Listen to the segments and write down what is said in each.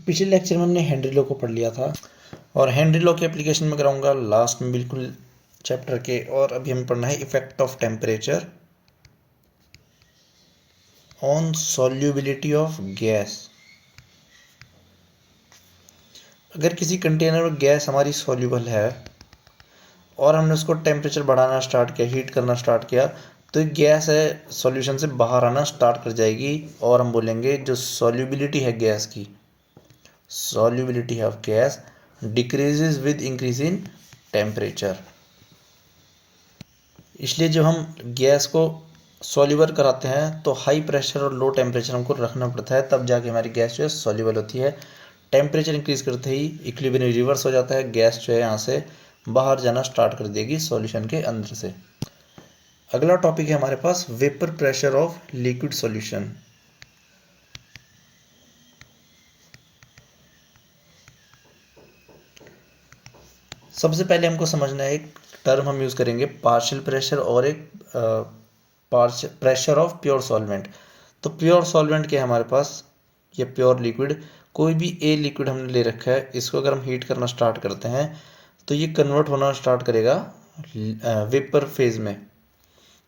पिछले लेक्चर में हमने हेनरी लॉ को पढ़ लिया था और हेनरी लॉ की एप्लीकेशन में कराऊंगा लास्ट में बिल्कुल चैप्टर के। और अभी हमें पढ़ना है effect of temperature on solubility of gas. अगर किसी कंटेनर में गैस हमारी सॉल्युबल है और हमने उसको टेम्परेचर बढ़ाना स्टार्ट किया, हीट करना स्टार्ट किया, तो ये गैस है सॉल्यूशन से बाहर आना स्टार्ट कर जाएगी और हम बोलेंगे जो सॉल्युबिलिटी है गैस की, solubility of gas decreases with increase in temperature। इसलिए जब हम गैस को सॉल्यूबल कराते हैं तो हाई प्रेशर और लो टेम्परेचर हमको रखना पड़ता है, तब जाके हमारी गैस जो है सॉल्यूबल होती है। टेम्परेचर इंक्रीज करते ही इक्विलिब्रियम रिवर्स हो जाता है, गैस जो है यहाँ से बाहर जाना स्टार्ट कर देगी सॉल्यूशन के अंदर से। अगला टॉपिक है हमारे पास vapour pressure of liquid solution. सबसे पहले हमको समझना है, एक टर्म हम यूज़ करेंगे पार्शियल प्रेशर और एक प्रेशर ऑफ प्योर सॉल्वेंट। तो प्योर सॉल्वेंट क्या है हमारे पास, ये प्योर लिक्विड, कोई भी ए लिक्विड हमने ले रखा है, इसको अगर हम हीट करना स्टार्ट करते हैं तो ये कन्वर्ट होना स्टार्ट करेगा वेपर फेज में।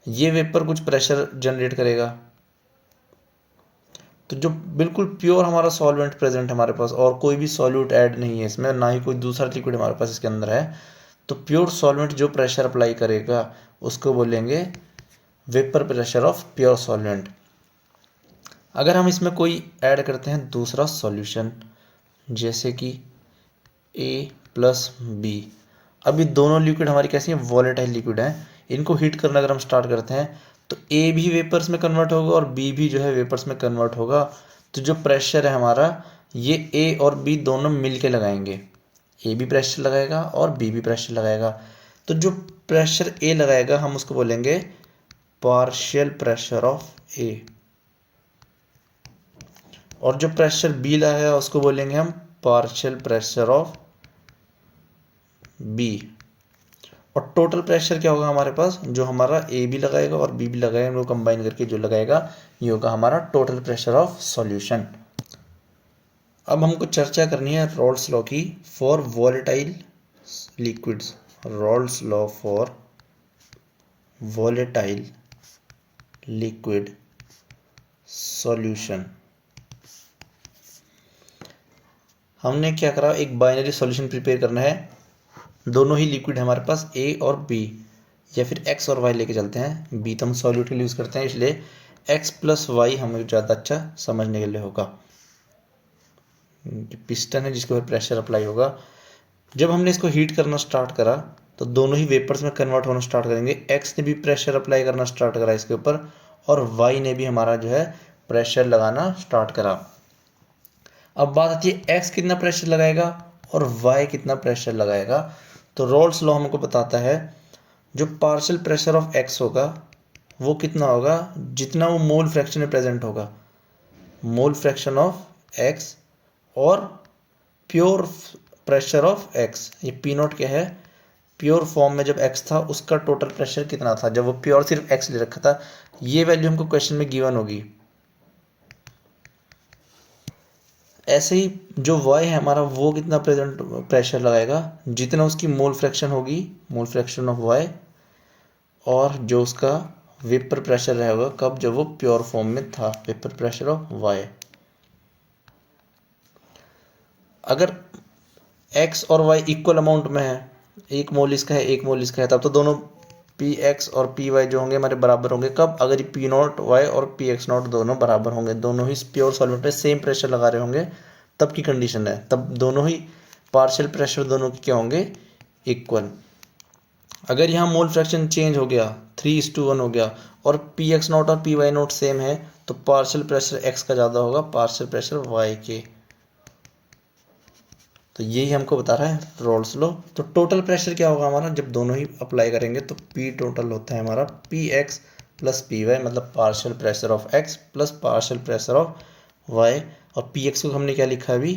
ये वेपर कुछ प्रेशर जनरेट करेगा। तो जो बिल्कुल प्योर हमारा सॉल्वेंट प्रेजेंट है हमारे पास और कोई भी सॉल्यूट ऐड नहीं है इसमें, ना ही कोई दूसरा लिक्विड हमारे पास इसके अंदर है, तो प्योर सॉल्वेंट जो प्रेशर अप्लाई करेगा उसको बोलेंगे vapour pressure of pure solvent. अगर हम इसमें कोई ऐड करते हैं दूसरा सॉल्यूशन, जैसे कि ए प्लस बी, अब ये दोनों लिक्विड हमारी कैसी हैं, वॉलेटाइल लिक्विड हैं। इनको हीट करना अगर हम स्टार्ट करते हैं तो ए भी वेपर्स में कन्वर्ट होगा और बी भी जो है वेपर्स में कन्वर्ट होगा। तो जो प्रेशर है हमारा, ये ए और बी दोनों मिल के लगाएंगे, ए भी प्रेशर लगाएगा और बी भी प्रेशर लगाएगा। तो जो प्रेशर ए लगाएगा हम उसको बोलेंगे पार्शियल प्रेशर ऑफ ए, और जो प्रेशर बी लगाएगा उसको बोलेंगे हम पार्शियल प्रेशर ऑफ बी। और टोटल प्रेशर क्या होगा हमारे पास, जो हमारा ए भी लगाएगा और बी भी लगाएगा, वो कंबाइन करके जो लगाएगा ये होगा हमारा टोटल प्रेशर ऑफ सॉल्यूशन। अब हमको चर्चा करनी है रॉल्स लॉ की for volatile liquids. Rawls law for volatile liquid solution. हमने क्या करा, एक बाइनरी सॉल्यूशन प्रिपेयर करना है। दोनों ही लिक्विड है हमारे पास ए और बी, या फिर एक्स और वाई लेके चलते हैं। बी तो हम सॉल्यूट के लिए यूज़ करते हैं, इसलिए एक्स प्लस वाई हमें ज़्यादा अच्छा समझने के लिए होगा। पिस्टन है जिसके ऊपर प्रेशर अप्लाई होगा। जब हमने इसको हीट करना स्टार्ट करा तो दोनों ही वेपर्स में कन्वर्ट होना स्टार्ट करेंगे। एक्स ने भी प्रेशर अप्लाई करना स्टार्ट करा इसके ऊपर और वाई ने भी हमारा जो है प्रेशर लगाना स्टार्ट करा। अब बात आती है एक्स कितना प्रेशर लगाएगा और वाई कितना प्रेशर लगाएगा। तो रॉल्स लॉ हमको बताता है जो पार्शियल प्रेशर ऑफ एक्स होगा वो कितना होगा, जितना वो मोल फ्रैक्शन में प्रेजेंट होगा, मोल फ्रैक्शन ऑफ एक्स, और प्योर प्रेशर ऑफ एक्स, ये पी नॉट क्या है, प्योर फॉर्म में जब एक्स था उसका टोटल प्रेशर कितना था जब वो प्योर सिर्फ एक्स ले रखा था। ये वैल्यू हमको क्वेश्चन में गिवन होगी। ऐसे ही जो y है हमारा वो कितना प्रेजेंट प्रेशर लगाएगा, जितना उसकी मोल फ्रैक्शन होगी, मोल फ्रैक्शन ऑफ y, और जो उसका वेपर प्रेशर रहेगा कब, जब वो प्योर फॉर्म में था, वेपर प्रेशर ऑफ y। अगर x और y इक्वल अमाउंट में है, एक मोल इसका है एक मोल इसका है, तब तो दोनों px और py जो होंगे हमारे बराबर होंगे। कब, अगर p नॉट y और px नॉट दोनों बराबर होंगे, दोनों ही प्योर सॉल्वेंट पे सेम प्रेशर लगा रहे होंगे, तब की कंडीशन है। तब दोनों ही पार्शियल प्रेशर दोनों के क्या होंगे, इक्वल। अगर यहाँ मोल फ्रैक्शन चेंज हो गया, 3:1 हो गया, और px नॉट और py नॉट सेम है, तो पार्शियल प्रेशर x का ज़्यादा होगा पार्शियल प्रेशर y के। तो यही हमको बता रहा है रॉल्स लॉ। तो टोटल प्रेशर क्या होगा हमारा जब दोनों ही अप्लाई करेंगे, तो P टोटल होता है हमारा Px प्लस Py, मतलब partial pressure of x plus partial pressure of y। और Px को हमने क्या लिखा है अभी,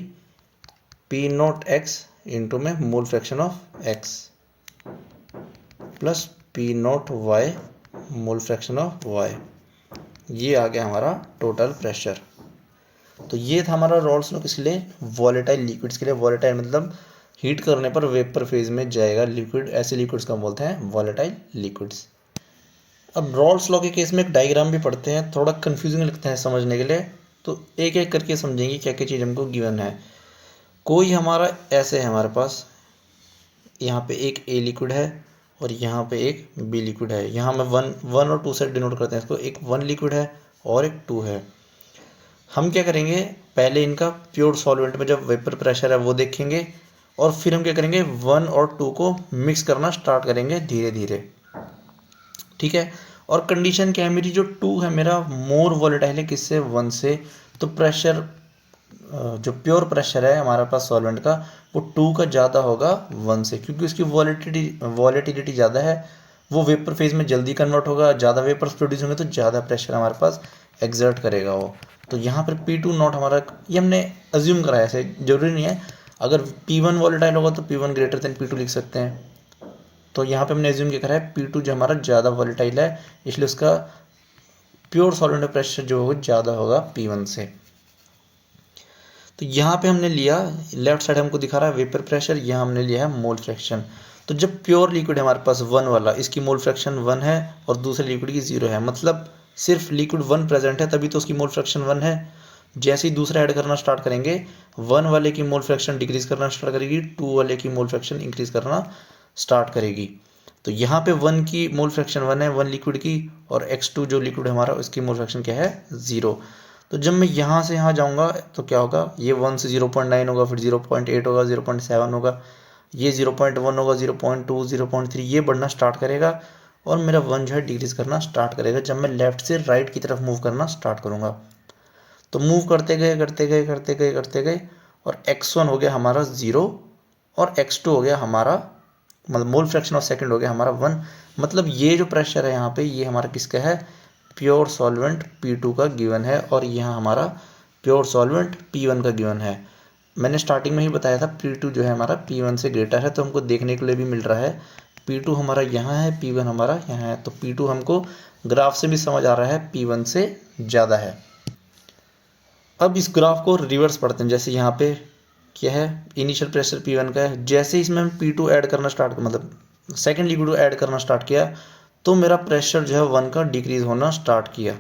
P नॉट x इंटू में मोल fraction of x plus P not y mole fraction of y। ये आ गया हमारा टोटल प्रेशर। तो ये था हमारा रॉल्स लॉ किसके लिए, वॉलेटाइल लिक्विड्स के लिए। वॉलेटाइल मतलब हीट करने पर वेपर फेज में जाएगा लिक्विड, ऐसे लिक्विड्स को हम बोलते हैं वॉलेटाइल लिक्विड्स। अब रॉल्स लॉ के केस में एक डायग्राम भी पढ़ते हैं, थोड़ा कंफ्यूजिंग लगता है समझने के लिए, तो एक एक करके समझेंगे क्या क्या चीज़ हमको गिवन है। कोई हमारा ऐसे है हमारे पास, यहाँ पे एक ए लिक्विड है और यहाँ पे एक बी लिक्विड है। यहाँ में वन और टू से डिनोट करते हैं इसको, एक वन लिक्विड है और एक टू है। हम क्या करेंगे, पहले इनका प्योर सॉल्वेंट में जब वेपर प्रेशर है वो देखेंगे, और फिर हम क्या करेंगे, वन और टू को मिक्स करना स्टार्ट करेंगे धीरे धीरे, ठीक है। और कंडीशन क्या है मेरी, जो टू है मेरा मोर वॉलेटाइल है किससे, वन से, तो प्रेशर जो प्योर प्रेशर है हमारे पास सॉल्वेंट का वो टू का ज़्यादा होगा वन से, क्योंकि उसकी वॉलेटिलिटी ज़्यादा है, वो वेपर फेज में जल्दी कन्वर्ट होगा, ज़्यादा वेपर्स प्रोड्यूस होंगे तो ज़्यादा प्रेशर हमारे पास एग्जर्ट करेगा वो। तो यहाँ पर P2 नॉट हमारा, ये हमने अज्यूम करा है, ऐसे जरूरी नहीं है, अगर P1 वॉलेटाइल होगा तो P1 ग्रेटर देन P2 लिख सकते हैं। तो यहाँ पे हमने एज्यूम क्या करा है, P2 जो हमारा ज़्यादा वॉलेटाइल है, इसलिए उसका प्योर सॉल्वेंट प्रेशर जो होगा ज़्यादा होगा P1 से। तो यहाँ पे हमने लिया, लेफ्ट साइड हमको दिखा रहा है वेपर प्रेशर, यहाँ हमने लिया है मोल फ्रैक्शन। तो जब प्योर लिक्विड है हमारे पास वन वाला, इसकी मोल फ्रैक्शन वन है और दूसरे लिक्विड की जीरो है, मतलब सिर्फ लिक्विड वन प्रेजेंट है तभी तो उसकी मोल फ्रैक्शन वन है। जैसे ही दूसरा ऐड करना स्टार्ट करेंगे, वन वाले की मोल फ्रैक्शन डिक्रीज करना स्टार्ट करेगी, टू वाले की मोल फ्रैक्शन इंक्रीज करना स्टार्ट करेगी। तो यहाँ पे वन की मोल फ्रैक्शन वन है, वन लिक्विड की, और x2 जो लिक्विड हमारा उसकी मोल फ्रैक्शन क्या है, जीरो। तो जब मैं यहाँ से यहाँ जाऊँगा तो क्या होगा, ये 1 से 0.9 होगा, फिर 0.8 होगा, 0.7 होगा, ये 0.1 होगा, 0.2, 0.3, ये बढ़ना स्टार्ट करेगा, और मेरा वन जो है डिक्रीज करना स्टार्ट करेगा जब मैं लेफ्ट से राइट की तरफ मूव करना स्टार्ट करूँगा। तो मूव करते गए करते गए करते गए करते गए, और x1 हो गया हमारा ज़ीरो, और x2 हो गया हमारा, मतलब मोल फ्रैक्शन ऑफ सेकंड हो गया हमारा वन। मतलब ये जो प्रेशर है यहाँ पे, ये हमारा किसका है, प्योर सॉल्वेंट P2 का गिवन है, और यहाँ हमारा प्योर सॉल्वेंट P1 का गिवन है। मैंने स्टार्टिंग में ही बताया था P2 जो है हमारा P1 से ग्रेटर है, तो हमको देखने के लिए भी मिल रहा है P2 हमारा यहाँ है, P1 हमारा यहाँ है, तो P2 हमको ग्राफ से भी समझ आ रहा है P1 से ज़्यादा है। अब इस ग्राफ को रिवर्स पढ़ते हैं, जैसे यहाँ पे क्या है, इनिशियल प्रेशर P1 का है, जैसे ही इसमें हम P2 ऐड करना स्टार्ट, मतलब सेकेंड लिक्विड को ऐड करना स्टार्ट किया, तो मेरा प्रेशर जो है वन का डिक्रीज होना स्टार्ट किया,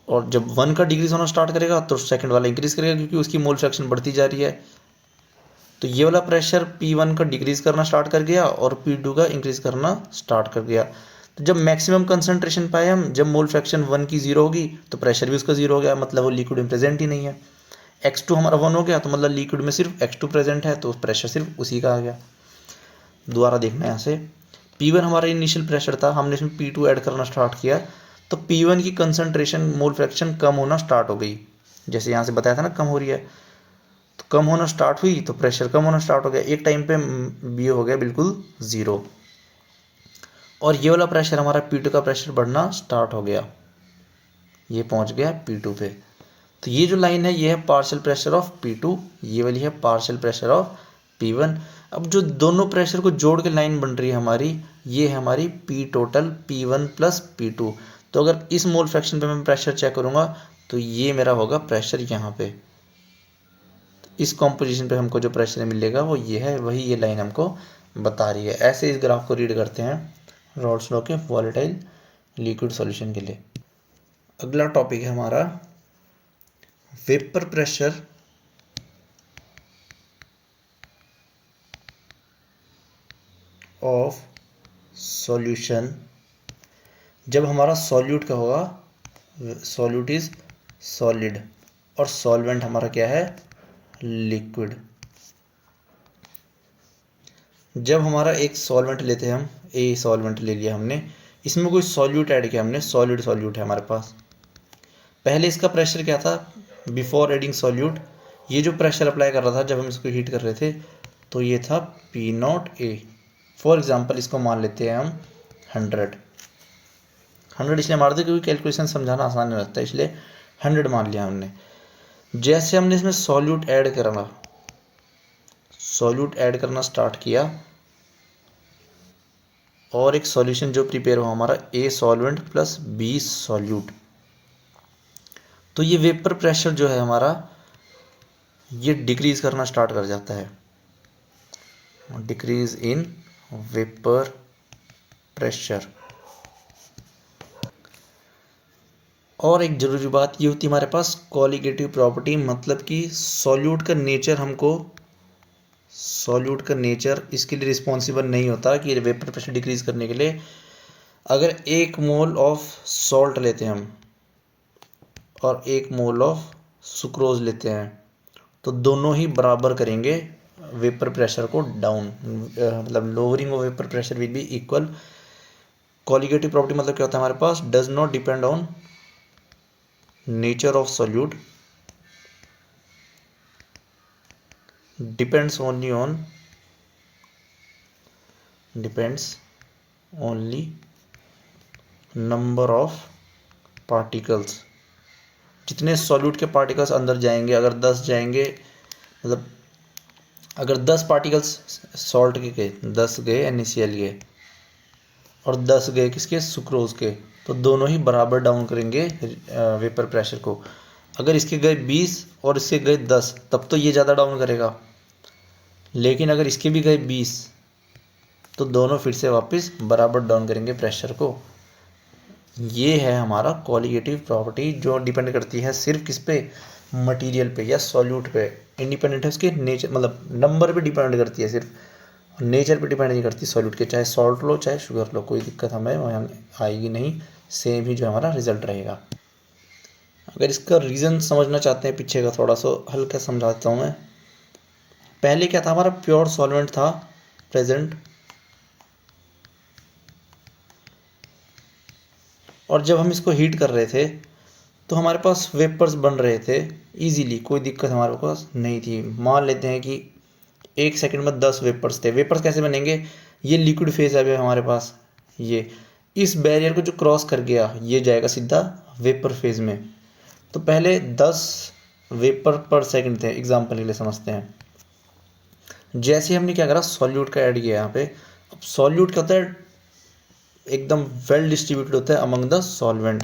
और जब वन का डिक्रीज होना स्टार्ट करेगा तो सेकंड वाला इंक्रीज करेगा, क्योंकि उसकी मोल फ्रैक्शन बढ़ती जा रही है। तो ये वाला प्रेशर P1 का डिक्रीज करना स्टार्ट कर गया और P2 का इंक्रीज करना स्टार्ट कर गया। तो जब मैक्सिमम कंसंट्रेशन पाए हम, जब मोल फ्रैक्शन वन की जीरो होगी तो प्रेशर भी उसका जीरो हो गया, मतलब वो लिक्विड में प्रेजेंट ही नहीं है। x2 हमारा वन हो गया, तो मतलब लिक्विड में सिर्फ x2 प्रेजेंट है, तो प्रेशर सिर्फ उसी का आ गया। दोबारा देखना है यहाँ से, P1 हमारा इनिशियल प्रेशर था, हमने इसमें P2 ऐड करना स्टार्ट किया, तो P1 की कंसंट्रेशन मोल फ्रैक्शन कम होना स्टार्ट हो गई, जैसे यहाँ से बताया था ना कम हो रही है, तो कम होना स्टार्ट हुई तो प्रेशर कम होना स्टार्ट हो गया, एक टाइम पे बी हो गया बिल्कुल ज़ीरो, और ये वाला प्रेशर हमारा P2 का प्रेशर बढ़ना स्टार्ट हो गया, ये पहुँच गया P2 पे। तो ये जो लाइन है ये है पार्शियल प्रेशर ऑफ P2, ये वाली है पार्शियल प्रेशर ऑफ P1। अब जो दोनों प्रेशर को जोड़ के लाइन बन रही है हमारी, ये है हमारी P total P1 plus P2। तो अगर इस मोल फ्रैक्शन पे मैं प्रेशर चेक करूँगा तो ये मेरा होगा प्रेशर यहाँ पे, इस कॉम्पोजिशन पे हमको जो प्रेशर मिलेगा वो ये है, वही ये लाइन हमको बता रही है। ऐसे इस ग्राफ को रीड करते हैं रॉल्स लॉ के वॉलेटाइल लिक्विड सॉल्यूशन के लिए। अगला टॉपिक है हमारा वेपर प्रेशर ऑफ सॉल्यूशन। जब हमारा सॉल्यूट का होगा, सॉल्यूट इज सॉलिड और सॉल्वेंट हमारा क्या है, लिक्विड। जब हमारा एक सॉल्वेंट लेते हैं हम, ए सॉल्वेंट ले लिया हमने, इसमें कोई सॉल्यूट ऐड किया हमने, सॉलिड सॉल्यूट है हमारे पास। पहले इसका प्रेशर क्या था, बिफोर एडिंग सॉल्यूट, ये जो प्रेशर अप्लाई कर रहा था जब हम इसको हीट कर रहे थे, तो ये था P0A। फॉर एग्जांपल इसको मान लेते हैं हम 100 इसलिए मारते क्योंकि कैलकुलेशन समझाना आसान नहीं लगता, इसलिए 100 मान लिया हमने। जैसे हमने इसमें सॉल्यूट ऐड करना स्टार्ट किया, और एक सॉल्यूशन जो प्रिपेयर हुआ हमारा, A solvent plus B solute, तो ये वेपर प्रेशर जो है हमारा ये डिक्रीज करना स्टार्ट कर जाता है, डिक्रीज इन वेपर प्रेशर। और एक ज़रूरी बात ये होती है हमारे पास कॉलिगेटिव प्रॉपर्टी, मतलब कि सॉल्यूट का नेचर इसके लिए रिस्पॉन्सिबल नहीं होता कि वेपर प्रेशर डिक्रीज करने के लिए। अगर 1 मोल ऑफ सॉल्ट लेते हैं हम और 1 मोल ऑफ सुक्रोज लेते हैं तो दोनों ही बराबर करेंगे वेपर प्रेशर को डाउन, मतलब lowering of vapour pressure will be equal. Colligative property मतलब क्या होता है हमारे पास, does not depend on nature of solute, depends only number of particles. जितने सॉल्यूट के पार्टिकल्स अंदर जाएंगे, अगर 10 जाएंगे, मतलब अगर 10 पार्टिकल्स सॉल्ट के गए, 10 गए NaCl के और 10 गए किसके, सुक्रोज के, तो दोनों ही बराबर डाउन करेंगे वेपर प्रेशर को। अगर इसके गए 20 और इसके गए 10 तब तो ये ज़्यादा डाउन करेगा, लेकिन अगर इसके भी गए 20 तो दोनों फिर से वापस बराबर डाउन करेंगे प्रेशर को। ये है हमारा कॉलिगेटिव प्रॉपर्टी, जो डिपेंड करती है सिर्फ किस पे, मटेरियल पे या सॉल्यूट पे। इंडिपेंडेंट है उसके नेचर, मतलब नंबर पे डिपेंड करती है, सिर्फ नेचर पे डिपेंड नहीं करती सॉल्यूट के। चाहे सॉल्ट लो चाहे शुगर लो, कोई दिक्कत हमें वहाँ आएगी नहीं, सेम ही जो हमारा रिजल्ट रहेगा। अगर इसका रीज़न समझना चाहते हैं पीछे का, थोड़ा सा हल्का समझाता हूँ मैं। पहले क्या था, हमारा प्योर सॉल्वेंट था प्रेजेंट, और जब हम इसको हीट कर रहे थे तो हमारे पास वेपर्स बन रहे थे इजीली, कोई दिक्कत हमारे पास नहीं थी। मान लेते हैं कि 1 सेकंड में 10 वेपर्स थे। वेपर्स कैसे बनेंगे, ये लिक्विड फेज है हमारे पास, ये इस बैरियर को जो क्रॉस कर गया ये जाएगा सीधा वेपर फेज में। तो पहले 10 वेपर पर सेकंड थे, एग्जाम्पल के लिए समझते हैं। जैसे हमने क्या करा, सॉल्यूट का ऐड किया यहाँ पे। अब सॉल्यूट क्या होता है, एकदम वेल डिस्ट्रीब्यूटेड होता है अमंग द सॉल्वेंट,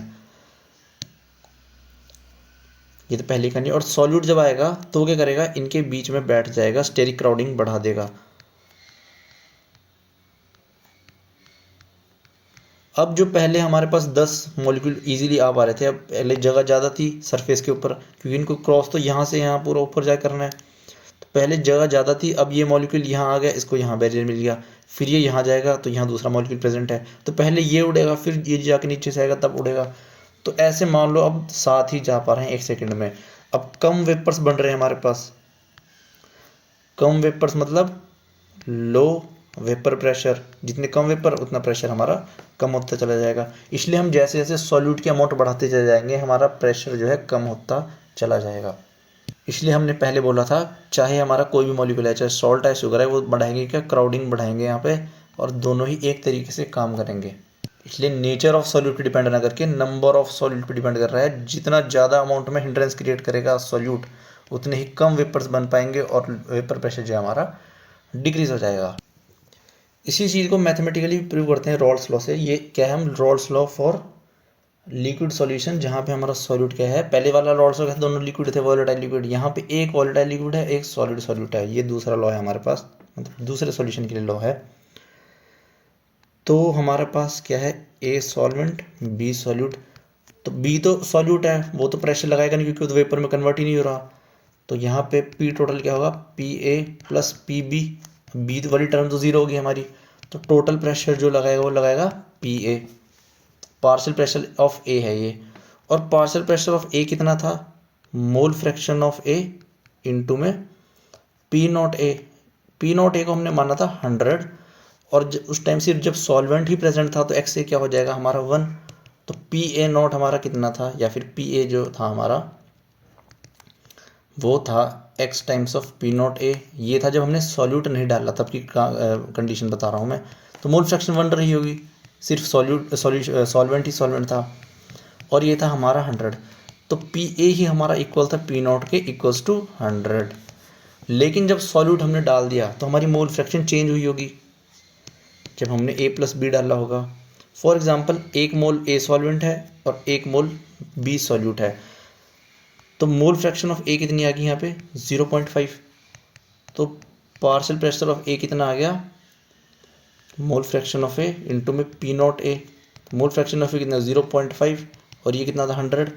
ये तो पहली करनी। और सॉल्यूट जब आएगा तो क्या करेगा, इनके बीच में बैठ जाएगा, स्टेरिक क्राउडिंग बढ़ा देगा। अब जो पहले हमारे पास 10 मॉलिक्यूल इजीली आ पा रहे थे, अब पहले जगह ज़्यादा थी सरफेस के ऊपर, क्योंकि इनको क्रॉस तो यहाँ से यहाँ पूरा ऊपर जाकर करना है, तो पहले जगह ज़्यादा थी। अब ये मॉलिक्यूल यहाँ आ गया, इसको यहाँ बैरियर मिल गया, फिर ये यहाँ जाएगा तो यहाँ दूसरा मॉलिक्यूल प्रेजेंट है, तो पहले ये उड़ेगा, फिर ये जाके नीचे से आएगा तब उड़ेगा। तो ऐसे मान लो अब साथ ही जा पा रहे हैं 1 सेकंड में। अब कम वेपर्स बन रहे हैं हमारे पास, कम वेपर्स मतलब लो वेपर प्रेशर, जितने कम वेपर उतना प्रेशर हमारा कम होता चला जाएगा। इसलिए हम जैसे जैसे सॉल्यूट की अमाउंट बढ़ाते चले जाएंगे, हमारा प्रेशर जो है कम होता चला जाएगा। इसलिए हमने पहले बोला था, चाहे हमारा कोई भी मॉलिक्यूल है, चाहे सॉल्ट है शुगर है, वो बढ़ाएंगे क्या, क्राउडिंग बढ़ाएंगे यहाँ पे, और दोनों ही एक तरीके से काम करेंगे। इसलिए नेचर ऑफ सॉल्यूट पे डिपेंड ना करके नंबर ऑफ सॉल्यूट पे डिपेंड कर रहा है। जितना ज़्यादा अमाउंट में हिंड्रेंस क्रिएट करेगा सॉल्यूट, उतने ही कम वेपर्स बन पाएंगे और वेपर प्रेशर जो है हमारा डिक्रीज हो जाएगा। इसी चीज़ को मैथमेटिकली प्रूव करते हैं रॉल्स लॉ से। ये क्या है, हम Rawls law for liquid solution, जहाँ पे हमारा सॉल्यूट क्या है, पहले वाला रॉल्स लॉ दोनों लिक्विड थे, वॉलेटाइल लिक्विड, यहाँ पे एक वॉलेटाइल लिक्विड है, एक सॉलिड सॉल्यूट है। ये दूसरा लॉ है हमारे पास, मतलब दूसरे सॉल्यूशन के लिए लॉ है। तो हमारे पास क्या है, ए सॉल्वेंट बी सॉल्यूट। तो बी तो सॉल्यूट है, वो तो प्रेशर लगाएगा नहीं क्योंकि वो तो वेपर में कन्वर्ट ही नहीं हो रहा। तो यहाँ पे पी टोटल क्या होगा, P A plus P B, B वाली टर्म तो जीरो होगी हमारी, तो टोटल प्रेशर जो लगाएगा वो लगाएगा P A. Partial pressure of A है ये, और पार्शियल प्रेशर ऑफ ए कितना था, mole fraction of A into में P naught A. P naught A को हमने माना था 100, और उस टाइम सिर्फ जब सॉल्वेंट ही प्रेजेंट था तो एक्स ए क्या हो जाएगा हमारा 1। तो पी ए नॉट हमारा कितना था, या फिर पी ए जो था हमारा वो था x times of P naught A. ये था जब हमने सॉल्यूट नहीं डाला तब की कंडीशन बता रहा हूँ मैं। तो मोल फ्रैक्शन 1 रही होगी, सिर्फ सॉल्वेंट ही सॉल्वेंट था, और ये था हमारा 100। तो पी ए ही हमारा इक्वल था पी नॉट के इक्वल्स टू 100। लेकिन जब सॉल्यूट हमने डाल दिया तो हमारी मोल फ्रैक्शन चेंज हुई होगी, जब हमने ए प्लस बी डाला होगा। For example 1 mole a solvent है और 1 मोल बी सॉल्यूट है। तो मोल फ्रैक्शन ऑफ ए कितनी आ गई यहाँ पे 0.5। तो पार्शियल प्रेशर ऑफ ए कितना आ गया, mole fraction of A into में P naught A. Mole fraction of A कितना 0.5 और ये कितना था 100,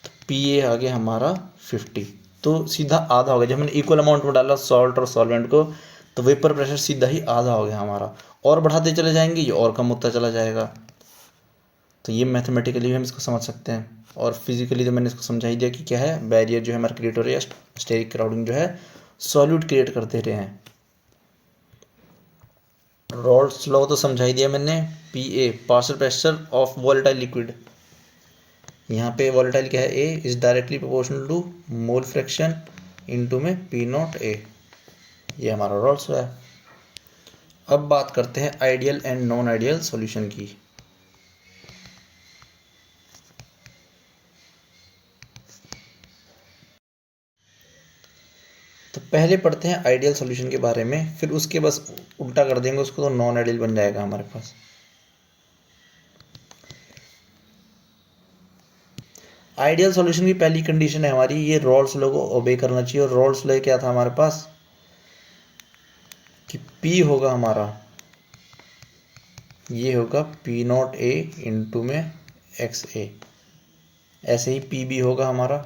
तो पी ए आ गया हमारा 50। तो सीधा आधा हो गया। जब हमने इक्वल अमाउंट में डाला सॉल्ट और सॉल्वेंट को, तो वेपर प्रेशर सीधा ही आधा हो गया हमारा। और बढ़ाते चले जाएंगे ये और कम होता चला जाएगा। तो ये मैथमेटिकली भी हम इसको समझ सकते हैं, और फिजिकली तो मैंने इसको समझा ही दिया कि क्या है, बैरियर जो है हमारा क्रिएट हो रही है, स्टेरिक क्राउडिंग जो है सॉल्यूट क्रिएट करते रहे हैं। रॉल्स लॉ तो समझा ही दिया मैंने। P A partial pressure of volatile liquid, यहाँ पे वॉलेटाइल क्या है, A is directly proportional to mole fraction into में पी नॉट ए। ये हमारा रॉल्स लॉ है। अब बात करते हैं ideal and non ideal solution की। तो पहले पढ़ते हैं आइडियल सॉल्यूशन के बारे में, फिर उसके बस उल्टा कर देंगे उसको, तो नॉन आइडियल बन जाएगा हमारे पास। आइडियल सॉल्यूशन की पहली कंडीशन है हमारी, ये रॉल्स लॉ को ओबे करना चाहिए। और रॉल्स लॉ क्या था हमारे पास कि P होगा हमारा, ये होगा P नॉट ए इंटू में एक्स ए। ऐसे ही पी बी होगा हमारा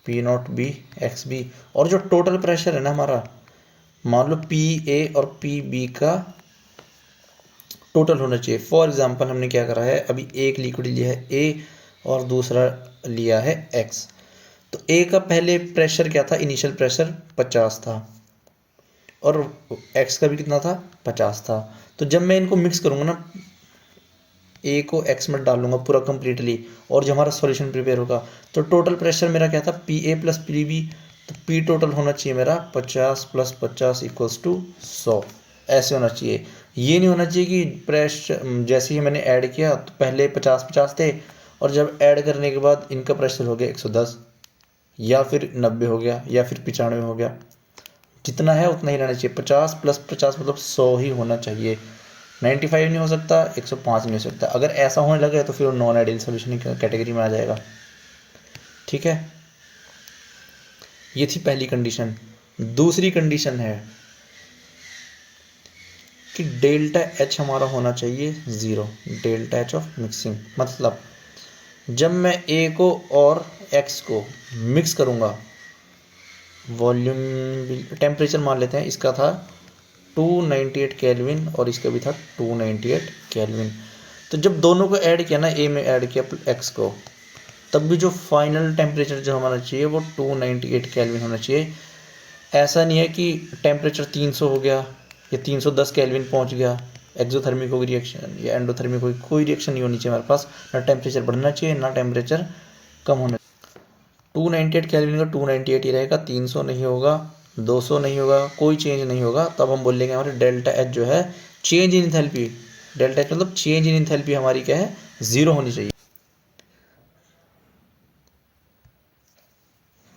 P not B X B. और जो टोटल प्रेशर है ना हमारा, मान लो पी ए और पी बी का टोटल होना चाहिए। फॉर एग्जांपल हमने क्या करा है, अभी एक लिक्विड लिया है ए और दूसरा लिया है एक्स। तो ए का पहले प्रेशर क्या था, इनिशियल प्रेशर 50 था, और एक्स का भी कितना था 50 था। तो जब मैं इनको मिक्स करूँगा ना, ए को एक्स में डालूंगा पूरा कंप्लीटली, और जब हमारा सॉल्यूशन प्रिपेयर होगा, तो टोटल प्रेशर मेरा क्या था, P A plus P B. तो पी टोटल होना चाहिए मेरा 50 + 50 इक्वल्स टू 100। ऐसे होना चाहिए। ये नहीं होना चाहिए कि प्रेशर जैसे ही मैंने ऐड किया तो पहले 50-50 थे, और जब ऐड करने के बाद इनका प्रेशर हो गया 110, या फिर 90 हो गया, या फिर 95 हो गया। जितना है उतना ही रहना चाहिए। 50 + 50 मतलब 100 ही होना चाहिए। 95 नहीं हो सकता, 105 नहीं हो सकता। अगर ऐसा होने लगे तो फिर वो नॉन आइडियल सोल्यूशन की कैटेगरी में आ जाएगा। ठीक है, ये थी पहली कंडीशन। दूसरी कंडीशन है कि डेल्टा एच हमारा होना चाहिए 0। डेल्टा एच ऑफ मिक्सिंग मतलब जब मैं ए को और एक्स को मिक्स करूँगा, वॉल्यूम टेम्परेचर मान लेते हैं, इसका था 298 केल्विन और इसका भी था 298 केल्विन। तो जब दोनों को ऐड किया ना, ए में ऐड किया एक्स को, तब भी जो फाइनल टेम्परेचर जो हमारा चाहिए वो 298 केल्विन होना चाहिए। ऐसा नहीं है कि टेम्परेचर 300 हो गया या 310 केल्विन पहुंच गया, एक्सोथर्मिक होगी रिएक्शन या एंडोथर्मिक होगी, कोई रिएक्शन नहीं होनी चाहिए हमारे पास। ना टेम्परेचर बढ़ना चाहिए ना टेम्परेचर कम होना। 298 केल्विन का 298 ही रहेगा, 300 नहीं होगा, 200 नहीं होगा, कोई चेंज नहीं होगा। तब हम बोलेंगे हमारे डेल्टा एच जो है चेंज इन इंथैल्पी, डेल्टा एच मतलब चेंज इन इंथैल्पी हमारी क्या है, 0 होनी चाहिए।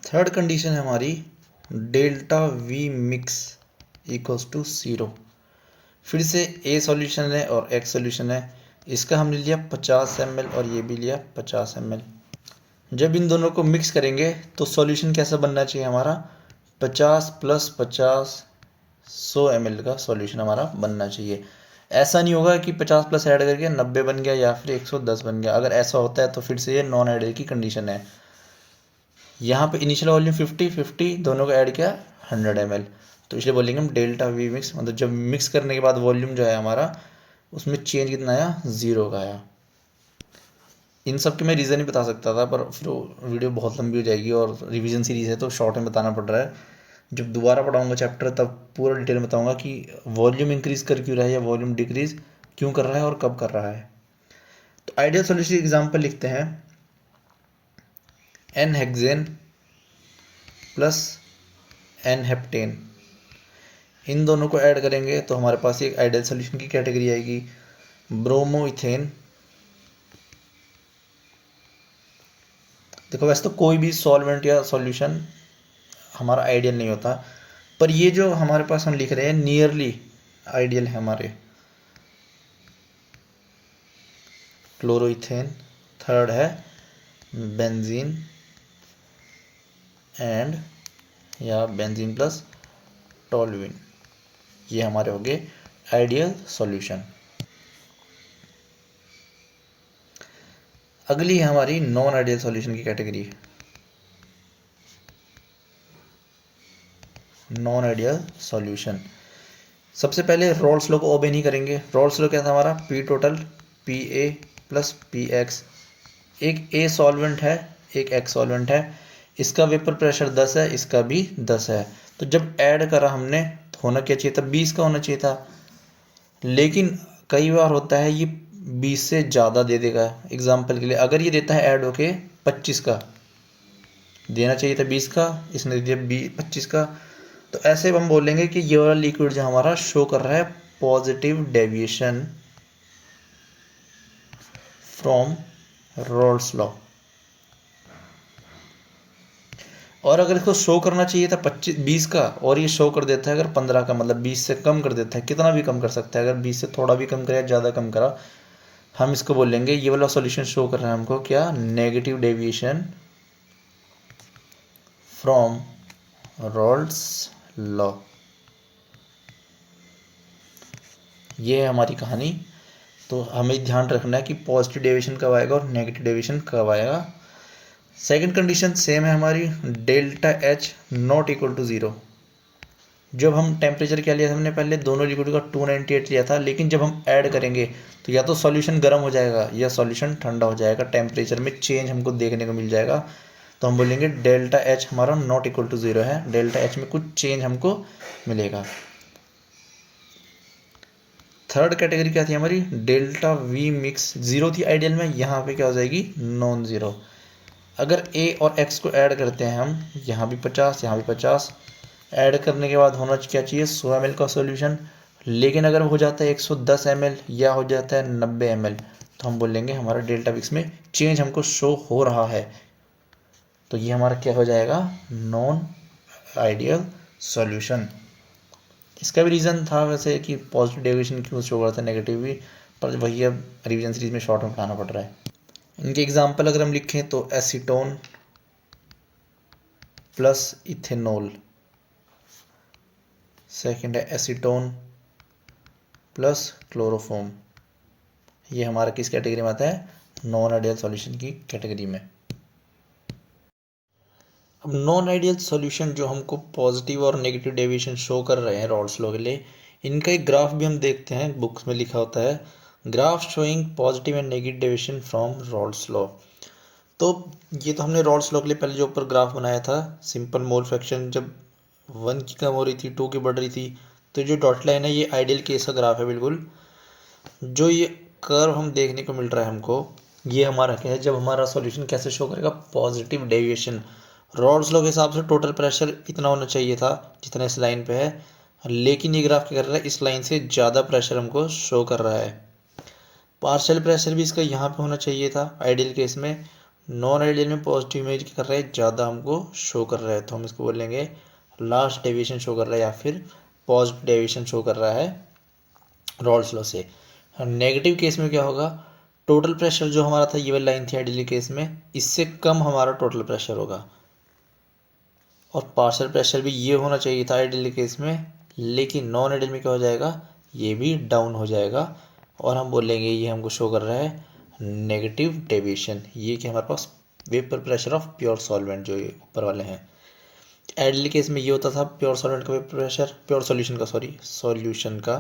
थर्ड कंडीशन है हमारी delta V mix equals to 0। फिर से ए सॉल्यूशन है और एक्स सॉल्यूशन है। इसका हमने लिया 50 ml और ये भी लिया 50 ml। जब इन दोनों को मिक्स करेंगे तो सॉल्यूशन कैसा बनना चाहिए हमारा, 50 + 50 100 ml का सॉल्यूशन हमारा बनना चाहिए। ऐसा नहीं होगा कि 50 प्लस ऐड करके 90 बन गया या फिर 110 बन गया। अगर ऐसा होता है तो फिर से ये नॉन आइडियल की कंडीशन है। यहाँ पे इनिशियल वॉल्यूम 50 दोनों को ऐड किया 100 ml, तो इसलिए बोलेंगे हम डेल्टा वी मिक्स, मतलब जब मिक्स करने के बाद वॉल्यूम जो है हमारा उसमें चेंज कितना आया, 0 का आया। इन सब के मैं रीज़न ही बता सकता था, पर फिर वीडियो बहुत लंबी हो जाएगी और रिवीजन सीरीज़ है तो शॉर्ट में बताना पड़ रहा है। जब दोबारा पढ़ाऊँगा चैप्टर तब पूरा डिटेल में बताऊँगा कि वॉल्यूम इंक्रीज़ कर क्यों रहा है या वॉल्यूम डिक्रीज़ क्यों कर रहा है और कब कर रहा है। तो आइडियल सॉल्यूशन एग्जांपल लिखते हैं, N hexane plus N heptane, इन दोनों को ऐड करेंगे तो हमारे पास एक आइडियल सॉल्यूशन की कैटेगरी आएगी। ब्रोमोइथेन, देखो वैसे तो कोई भी सॉल्वेंट या सॉल्यूशन हमारा आइडियल नहीं होता, पर ये जो हमारे पास हम लिख रहे हैं नियरली आइडियल है हमारे। क्लोरोइथेन, थर्ड है बेंजीन, एंड या बेंजीन प्लस टोल्यूइन, ये हमारे हो गए आइडियल सॉल्यूशन। अगली है हमारी नॉन आइडियल सॉल्यूशन की कैटेगरी। नॉन आइडियल सॉल्यूशन, सबसे पहले रॉल्स लॉ को ओबे नहीं करेंगे। रॉल्स लॉ क्या था हमारा, P total P A plus P x. एक ए सॉल्वेंट है, एक एक्स सॉल्वेंट है, इसका वेपर प्रेशर 10 है, इसका भी 10 है। तो जब ऐड करा हमने तो होना क्या चाहिए था, 20 का होना चाहिए था। लेकिन कई बार होता है ये 20 से ज़्यादा दे देगा। एग्जाम्पल के लिए अगर ये देता है ऐड होके 25 का, देना चाहिए था 20 का, इसने दिया 25 का, तो ऐसे हम बोलेंगे कि ये वाला लिक्विड जो हमारा शो कर रहा है positive deviation from Rawls law. और अगर इसको शो करना चाहिए था 20 का और ये शो कर देता है अगर 15 का, मतलब 20 से कम कर देता है, कितना भी कम कर सकता है, अगर 20 से थोड़ा भी कम करा या ज़्यादा कम करा, हम इसको बोलेंगे ये वाला सॉल्यूशन शो कर रहा है हमको क्या, negative deviation from Rawls law. ये है हमारी कहानी। तो हमें ध्यान रखना है कि पॉजिटिव डेविएशन कब आएगा और नेगेटिव डेविएशन कब आएगा। सेकंड कंडीशन सेम है हमारी, delta H not equal to 0। जब हम टेम्परेचर क्या लिया था हमने, पहले दोनों लिक्विड का 298 लिया था, लेकिन जब हम ऐड करेंगे तो या तो सॉल्यूशन गर्म हो जाएगा या सॉल्यूशन ठंडा हो जाएगा, टेम्परेचर में चेंज हमको देखने को मिल जाएगा। तो हम बोलेंगे डेल्टा एच हमारा नॉट इक्वल टू 0 है, डेल्टा एच में कुछ चेंज हमको मिलेगा। थर्ड कैटेगरी क्या थी हमारी, डेल्टा वी मिक्स 0 थी आइडियल में, यहाँ पे क्या हो जाएगी, नॉन ज़ीरो। अगर ए और एक्स को ऐड करते हैं हम, यहाँ भी 50 यहाँ भी 50, ऐड करने के बाद होना क्या चाहिए 100 ml का सॉल्यूशन। लेकिन अगर हो जाता है 110 ml या हो जाता है 90 ml, तो हम बोलेंगे हमारा डेल्टा मिक्स में चेंज हमको शो हो रहा है, तो ये हमारा क्या हो जाएगा, नॉन आइडियल सॉल्यूशन। इसका भी रीज़न था वैसे कि पॉजिटिव डेविएशन क्यों शो करता है, नेगेटिव भी, पर वही अब रिवीजन सीरीज में शॉर्ट में पढ़ाना पड़ रहा है। इनके एग्जाम्पल अगर हम लिखें तो एसीटोन प्लस इथेनॉल, सेकेंड है एसीटोन प्लस क्लोरोफॉर्म, ये हमारा किस कैटेगरी में आता है, नॉन आइडियल सॉल्यूशन की कैटेगरी में। अब नॉन आइडियल सॉल्यूशन जो हमको पॉजिटिव और नेगेटिव डेविएशन शो कर रहे हैं रॉल्स लॉ के लिए, इनका एक ग्राफ भी हम देखते हैं, बुक्स में लिखा होता है graph showing positive and negative deviation from Rawls law. तो ये तो हमने रॉल्स लॉ के लिए पहले जो ऊपर ग्राफ बनाया था, सिंपल मोल फ्रैक्शन जब 1 की कम हो रही थी 2 की बढ़ रही थी, तो जो डॉट लाइन है ये आइडियल केस का ग्राफ है बिल्कुल। जो ये कर्व हम देखने को मिल रहा है हमको, ये हमारा क्या है, जब हमारा सॉल्यूशन कैसे शो करेगा, पॉजिटिव डेविएशन। रॉल्स लॉ के हिसाब से टोटल प्रेशर इतना होना चाहिए था जितना इस लाइन पे है, लेकिन ये ग्राफ क्या कर रहा है, इस लाइन से ज़्यादा प्रेशर हमको शो कर रहा है। पार्शियल प्रेशर भी इसका यहाँ पे होना चाहिए था आइडियल केस में, नॉन आइडियल में पॉजिटिव में कर रहा है ज़्यादा हमको शो कर रहा है, तो हम इसको बोलेंगे लास्ट डेविएशन शो कर रहा है या फिर पॉजिटिव डेविएशन शो कर रहा है रॉल्स लॉ से। नेगेटिव केस में क्या होगा, टोटल प्रेशर जो हमारा था ये वाली लाइन थी आइडियल केस में, इससे कम हमारा टोटल प्रेशर होगा, और पार्शियल प्रेशर भी ये होना चाहिए था आइडियल केस में, लेकिन नॉन आइडियल में क्या हो जाएगा, ये भी डाउन हो जाएगा, और हम बोलेंगे ये हमको शो कर रहा है नेगेटिव डेविएशन। ये कि हमारे पास vapour pressure of pure solvent जो ये ऊपर वाले हैं, आइडियल केस में ये होता था प्योर सॉल्वेंट का वेपर प्रेशर, प्योर सॉल्यूशन का, सॉल्यूशन का,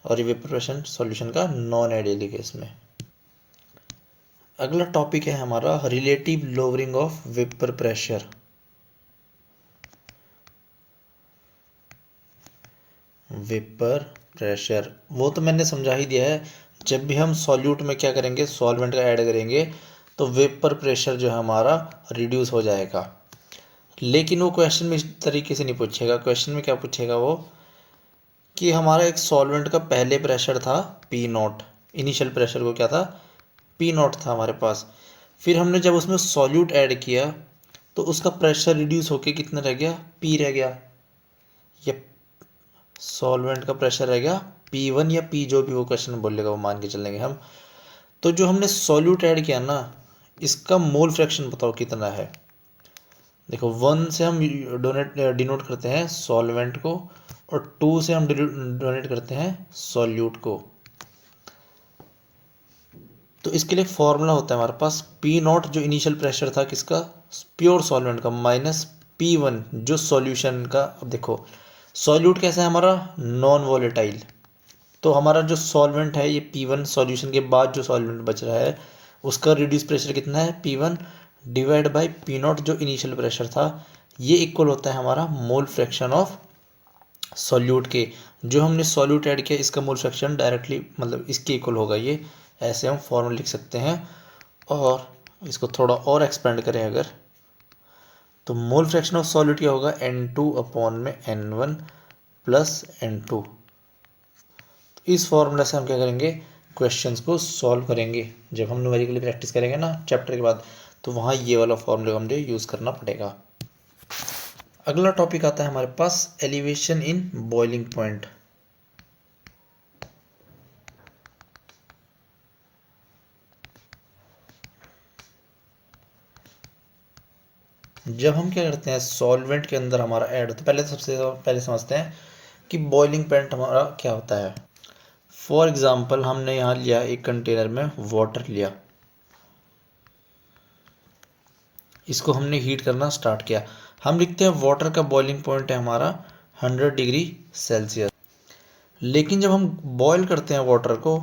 और ये वेपर प्रेशर सॉल्यूशन का नॉन आइडियल केस में। अगला टॉपिक है हमारा relative lowering of vapour pressure. Vapour pressure वो तो मैंने समझा ही दिया है, जब भी हम सॉल्यूट में क्या करेंगे, सॉल्वेंट का ऐड करेंगे तो वेपर प्रेशर जो है हमारा रिड्यूस हो जाएगा। लेकिन वो क्वेश्चन में इस तरीके से नहीं पूछेगा, क्वेश्चन में क्या पूछेगा वो, कि हमारा एक सॉल्वेंट का पहले प्रेशर था पी नॉट, इनिशियल प्रेशर को क्या था, पी नॉट था हमारे पास, फिर हमने जब उसमें सॉल्यूट ऐड किया तो उसका प्रेशर रिड्यूस होके कितना रह गया, पी रह गया, या सॉल्वेंट का प्रेशर रह गया P1 या P जो भी वो क्वेश्चन बोलेगा वो मान के चलेंगे हम। तो जो हमने सॉल्यूट ऐड किया ना, इसका मोल फ्रैक्शन बताओ कितना है, देखो 1 से हम डिनोट करते हैं सॉल्वेंट को और 2 से हम डोनेट करते हैं सॉल्यूट को। तो इसके लिए फॉर्मूला होता है हमारे पास पी नॉट जो इनिशियल प्रेशर था किसका, प्योर सॉल्वेंट का, माइनस P1 जो सॉल्यूशन का। अब देखो सॉल्यूट कैसा है हमारा, नॉन वॉलेटाइल, तो हमारा जो सॉल्वेंट है ये P1 सॉल्यूशन के बाद जो सॉल्वेंट बच रहा है उसका रिड्यूस प्रेशर कितना है, P1 divide by P not जो इनिशियल प्रेशर था, ये इक्वल होता है हमारा मोल फ्रैक्शन ऑफ सॉल्यूट के। जो हमने सॉल्यूट ऐड किया इसका मोल फ्रैक्शन डायरेक्टली मतलब इसके इक्वल होगा ये, ऐसे हम फॉर्मूला लिख सकते हैं। और इसको थोड़ा और एक्सपेंड करें अगर, तो मोल फ्रैक्शन ऑफ सॉल्यूट क्या होगा, N2 अपॉन में N1 प्लस N2। इस फॉर्मूला से हम क्या करेंगे, क्वेश्चंस को सॉल्व करेंगे। जब हम न्यूमेरिकली प्रैक्टिस करेंगे ना चैप्टर के बाद, तो वहाँ ये वाला फॉर्मूला को हमें यूज़ करना पड़ेगा। अगला टॉपिक आता है हमारे पास एलिवेशन इन बॉइलिंग पॉइंट। जब हम क्या करते हैं सॉल्वेंट के अंदर हमारा ऐड होता है, पहले तो सबसे पहले समझते हैं कि बॉइलिंग पॉइंट हमारा क्या होता है। फॉर एग्जांपल हमने यहाँ लिया एक कंटेनर में वाटर लिया, इसको हमने हीट करना स्टार्ट किया। हम लिखते हैं वाटर का बॉइलिंग पॉइंट है हमारा 100 डिग्री सेल्सियस। लेकिन जब हम बॉयल करते हैं वाटर को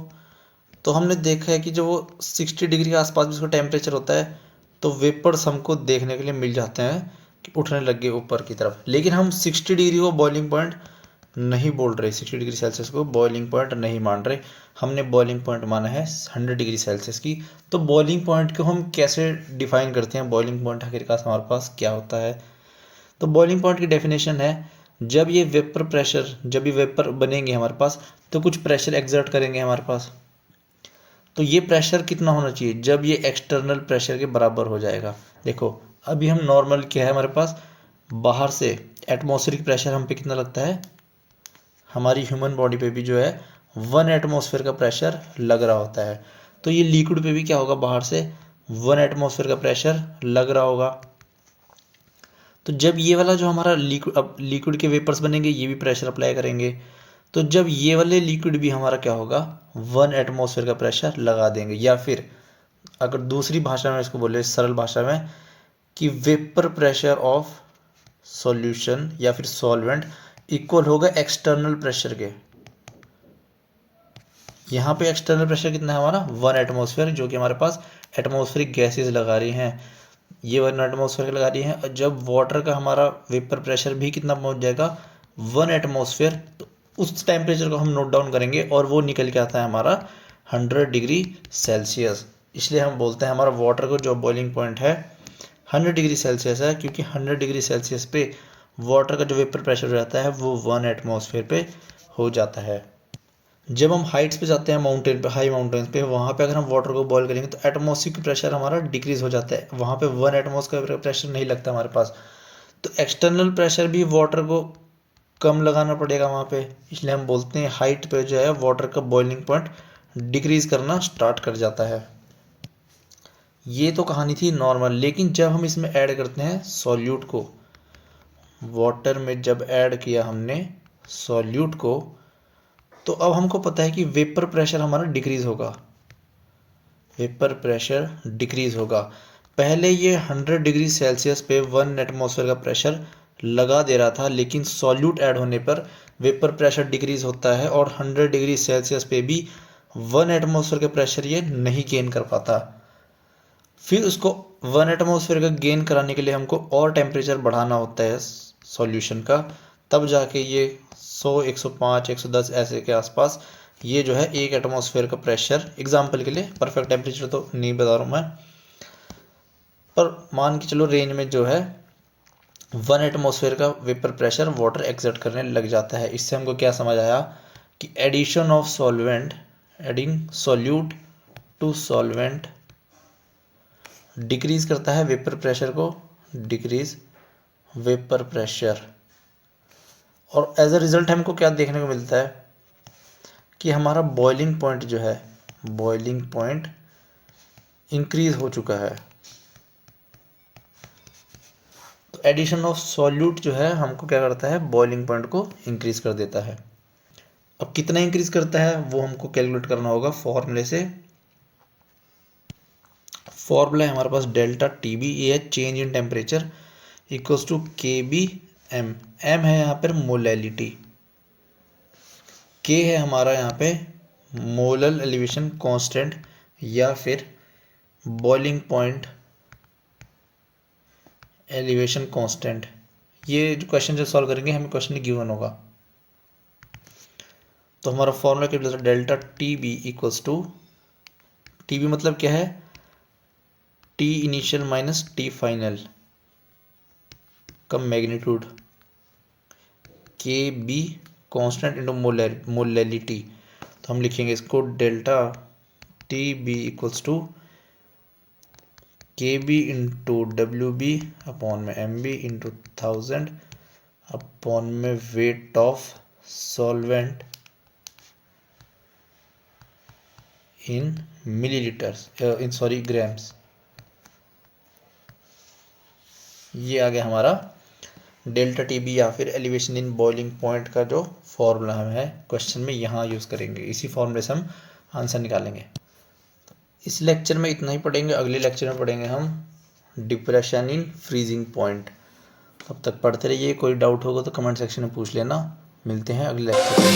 तो हमने देखा है कि जब वो 60 डिग्री के आसपास भी उसका टेम्परेचर होता है तो वेपर्स हमको देखने के लिए मिल जाते हैं कि उठने लग गए ऊपर की तरफ। लेकिन हम 60 डिग्री को बॉइलिंग पॉइंट नहीं बोल रहे, 60 डिग्री सेल्सियस को बॉइलिंग पॉइंट नहीं मान रहे, हमने बॉइलिंग पॉइंट माना है 100 डिग्री सेल्सियस की। तो बॉइलिंग पॉइंट को हम कैसे डिफाइन करते हैं, बॉइलिंग पॉइंट आखिरकार हमारे पास क्या होता है। तो बॉइलिंग पॉइंट की डेफिनेशन है, जब ये वेपर प्रेशर, जब ये वेपर बनेंगे हमारे पास तो कुछ प्रेशर एक्सर्ट करेंगे हमारे पास। तो ये प्रेशर कितना होना चाहिए, जब ये एक्सटर्नल प्रेशर के बराबर हो जाएगा। देखो अभी हम नॉर्मल क्या है हमारे पास, बाहर से एटमॉस्फेरिक प्रेशर हम पे कितना लगता है, हमारी ह्यूमन बॉडी पे भी जो है 1 एटमॉस्फेयर का प्रेशर लग रहा होता है। तो ये लिक्विड पे भी क्या होगा, बाहर से 1 एटमॉस्फेयर का प्रेशर लग रहा होगा। तो जब ये वाला जो हमारा लिक्विड, अब लिक्विड के वेपर्स बनेंगे ये भी प्रेशर अप्लाई करेंगे, तो जब ये वाले लिक्विड भी हमारा क्या होगा 1 एटमॉस्फेयर का प्रेशर लगा देंगे। या फिर अगर दूसरी भाषा में इसको बोले, सरल भाषा में, कि वेपर प्रेशर ऑफ सॉल्यूशन या फिर सॉल्वेंट इक्वल होगा एक्सटर्नल प्रेशर के। यहाँ पे एक्सटर्नल प्रेशर कितना है हमारा 1 एटमॉस्फेयर, जो कि हमारे पास एटमॉस्फेरिक गैसेस लगा रही हैं, ये 1 एटमॉस्फेयर लगा रही हैं। और जब वाटर का हमारा वेपर प्रेशर भी कितना पहुँच जाएगा 1 एटमॉस्फेयर, तो उस टेम्परेचर को हम नोट डाउन करेंगे और वो निकल के आता है हमारा 100 डिग्री सेल्सियस। इसलिए हम बोलते हैं हमारा वाटर को जो बॉइलिंग पॉइंट है 100 डिग्री सेल्सियस है, क्योंकि 100 डिग्री सेल्सियस पे वाटर का जो वेपर प्रेशर हो जाता है वो 1 एटमॉस्फेयर पे हो जाता है। जब हम हाइट्स पे जाते हैं, माउंटेन पे, हाई माउंटेन्स पे, वहाँ पे अगर हम वाटर को बॉईल करेंगे तो एटमॉस्फेरिक प्रेशर हमारा डिक्रीज हो जाता है, वहाँ पे 1 एटमॉस्फेयर का प्रेशर नहीं लगता हमारे पास। तो एक्सटर्नल प्रेशर भी वाटर को कम लगाना पड़ेगा वहाँ पे, इसलिए हम बोलते हैं हाइट पे जो है वाटर का बॉइलिंग पॉइंट डिक्रीज करना स्टार्ट कर जाता है। ये तो कहानी थी नॉर्मल। लेकिन जब हम इसमें ऐड करते हैं सॉल्यूट को, वाटर में जब ऐड किया हमने सॉल्यूट को, तो अब हमको पता है कि वेपर प्रेशर हमारा डिक्रीज होगा, वेपर प्रेशर डिक्रीज होगा। पहले ये 100 डिग्री सेल्सियस पे 1 एटमॉस्फेयर का प्रेशर लगा दे रहा था, लेकिन सॉल्यूट ऐड होने पर वेपर प्रेशर डिक्रीज होता है और 100 डिग्री सेल्सियस पे भी 1 एटमॉस्फेयर का प्रेशर ये नहीं गेन कर पाता। फिर उसको 1 एटमॉस्फेयर का गेन कराने के लिए हमको और टेम्परेचर बढ़ाना होता है सॉल्यूशन का, तब जाके ये 100, 105, 110 ऐसे के आसपास ये जो है 1 एटमॉस्फेयर का प्रेशर, एग्जाम्पल के लिए परफेक्ट टेम्परेचर तो नहीं बता रहा हूँ मैं, पर मान के चलो रेंज में जो है 1 एटमॉस्फेयर का वेपर प्रेशर वाटर एक्सर्ट करने लग जाता है। इससे हमको क्या समझ आया कि addition of solvent, adding solute to solvent decrease करता है वेपर प्रेशर को, डिक्रीज वेपर प्रेशर। और एज अ रिजल्ट हमको क्या देखने को मिलता है कि हमारा बॉइलिंग पॉइंट जो है, बॉइलिंग पॉइंट इंक्रीज हो चुका है। तो एडिशन ऑफ सॉल्यूट जो है हमको क्या करता है, बॉइलिंग पॉइंट को इंक्रीज कर देता है। अब कितना इंक्रीज करता है वो हमको कैलकुलेट करना होगा फॉर्मूले से। फॉर्मूला है हमारे पास डेल्टा टी बी, ये है change in temperature equals to K B M. M है यहाँ पर मोलैलिटी, के है हमारा यहाँ पे मोलल एलिवेशन कांस्टेंट या फिर बॉइलिंग पॉइंट एलिवेशन कांस्टेंट। ये जो क्वेश्चन जो सॉल्व करेंगे हमें क्वेश्चन गिवन होगा। तो हमारा फॉर्मूला क्या है, delta T B equals to, T B मतलब क्या है, T initial minus T final का magnitude, K B constant into molality. तो हम लिखेंगे इसको delta T B equals to K B into W B upon में एम बी इंटू 1000 अपॉन में weight of solvent in millilitres, in sorry grams. ये आ गया हमारा डेल्टा टी बी या फिर एलिवेशन इन बॉइलिंग पॉइंट का जो फॉर्मूला है क्वेश्चन में यहाँ यूज़ करेंगे। इसी फॉर्मूले से हम आंसर निकालेंगे। इस लेक्चर में इतना ही पढ़ेंगे, अगले लेक्चर में पढ़ेंगे हम डिप्रेशन इन फ्रीजिंग पॉइंट। तब तक पढ़ते रहिए, कोई डाउट होगा तो कमेंट सेक्शन में पूछ लेना। मिलते हैं अगले लेक्चर में।